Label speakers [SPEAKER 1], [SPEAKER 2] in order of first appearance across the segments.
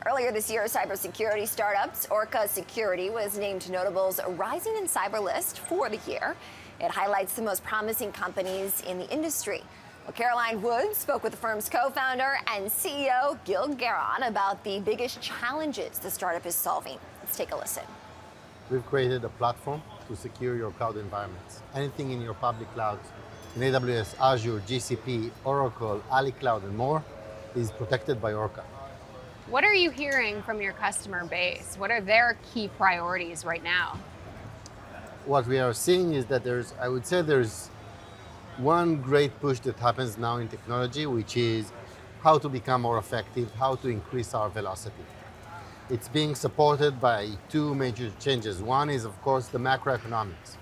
[SPEAKER 1] Earlier this year, cybersecurity startups Orca Security was named to Notable's Rising in Cyber list for the year. It highlights the most promising companies in the industry. Well, Caroline Woods spoke with the firm's co-founder and CEO, Gil Guerin, about the biggest challenges the startup is solving. Let's take a listen.
[SPEAKER 2] We've created a platform to secure your cloud environments. Anything in your public clouds, in AWS, Azure, GCP, Oracle, Ali Cloud, and more, is protected by Orca.
[SPEAKER 3] What are you hearing from your customer base? What are their key priorities right now?
[SPEAKER 2] What we are seeing is that there's one great push that happens now in technology, which is how to become more effective, how to increase our velocity. It's being supported by two major changes. One is, of course, the macroeconomics,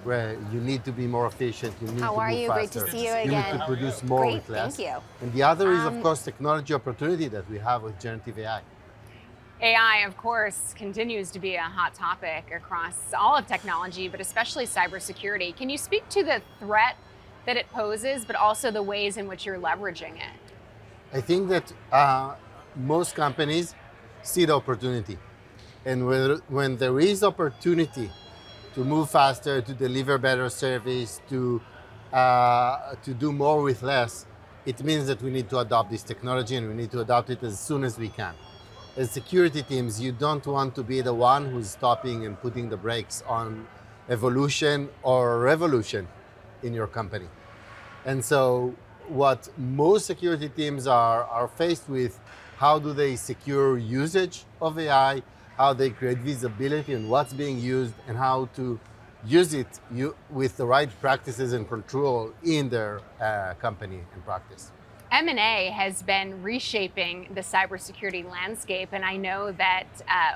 [SPEAKER 2] where you need to be more efficient, you need to move faster.
[SPEAKER 1] How are you? Great to see you again.
[SPEAKER 2] You need to produce more with less.
[SPEAKER 1] Thank you.
[SPEAKER 2] And the other is, of course, technology opportunity that we have with generative AI.
[SPEAKER 3] AI, of course, continues to be a hot topic across all of technology, but especially cybersecurity. Can you speak to the threat that it poses, but also the ways in which you're leveraging it?
[SPEAKER 2] I think that most companies see the opportunity. And when there is opportunity to move faster, to deliver better service, to do more with less, it means that we need to adopt this technology and we need to adopt it as soon as we can. As security teams, you don't want to be the one who's stopping and putting the brakes on evolution or revolution in your company. And so what most security teams are faced with, how do they secure usage of AI, how they create visibility on what's being used, and how to use it with the right practices and control in their company and practice.
[SPEAKER 3] M&A has been reshaping the cybersecurity landscape, and I know that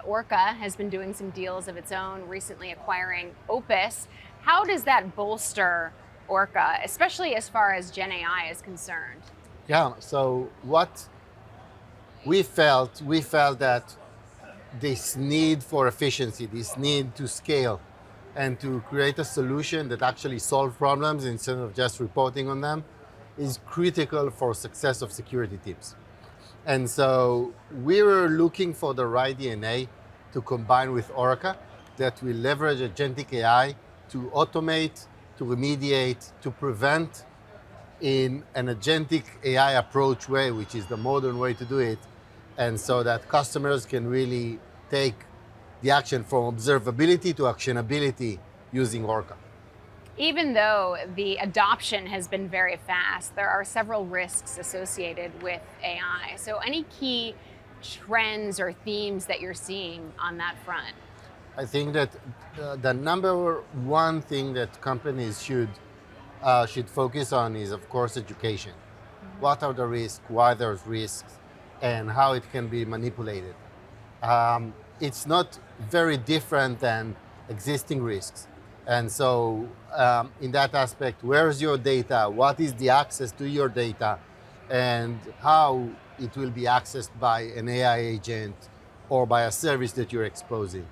[SPEAKER 3] Orca has been doing some deals of its own, recently acquiring Opus. How does that bolster Orca, especially as far as Gen AI is concerned?
[SPEAKER 2] Yeah, so what we felt that this need for efficiency, this need to scale and to create a solution that actually solves problems instead of just reporting on them is critical for success of security teams. And so we were looking for the right DNA to combine with Orca that will leverage agentic AI to automate, to remediate, to prevent in an agentic AI approach way, which is the modern way to do it, and so that customers can really take the action from observability to actionability using Orca.
[SPEAKER 3] Even though the adoption has been very fast, there are several risks associated with AI. So any key trends or themes that you're seeing on that front?
[SPEAKER 2] I think that the number one thing that companies should focus on is, of course, education. What are the risks, why there's risks, and how it can be manipulated. It's not very different than existing risks. And so in that aspect, where's your data? What is the access to your data? And how it will be accessed by an AI agent or by a service that you're exposing.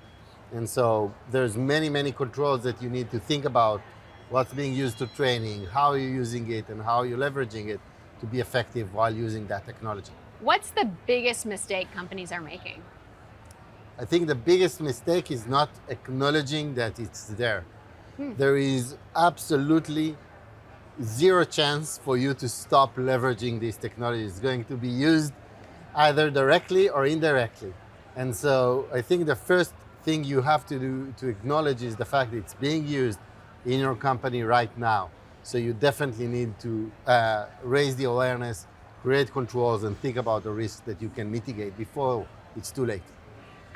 [SPEAKER 2] And so there's many controls that you need to think about, what's being used to training, how you're using it, and how you're leveraging it to be effective while using that technology.
[SPEAKER 3] What's the biggest mistake companies are making?
[SPEAKER 2] I think the biggest mistake is not acknowledging that it's there. There is absolutely zero chance for you to stop leveraging this technology. It's going to be used either directly or indirectly. And so I think the first thing you have to do to acknowledge is the fact that it's being used in your company right now. So you definitely need to raise the awareness, create controls, and think about the risks that you can mitigate before it's too late.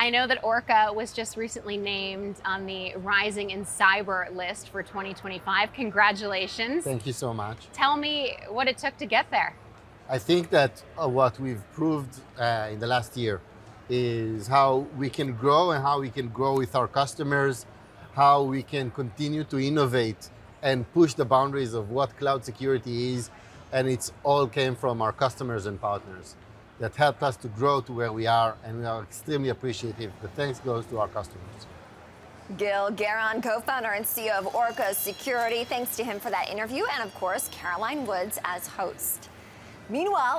[SPEAKER 3] I know that Orca was just recently named on the Rising in Cyber list for 2025. Congratulations.
[SPEAKER 2] Thank you so much.
[SPEAKER 3] Tell me what it took to get there.
[SPEAKER 2] I think that what we've proved in the last year is how we can grow and how we can grow with our customers, how we can continue to innovate and push the boundaries of what cloud security is. And it's all came from our customers and partners that helped us to grow to where we are, and we are extremely appreciative. The thanks goes to our customers.
[SPEAKER 1] Gil Guerin, co-founder and CEO of Orca Security. Thanks to him for that interview, and of course, Caroline Woods as host. Meanwhile,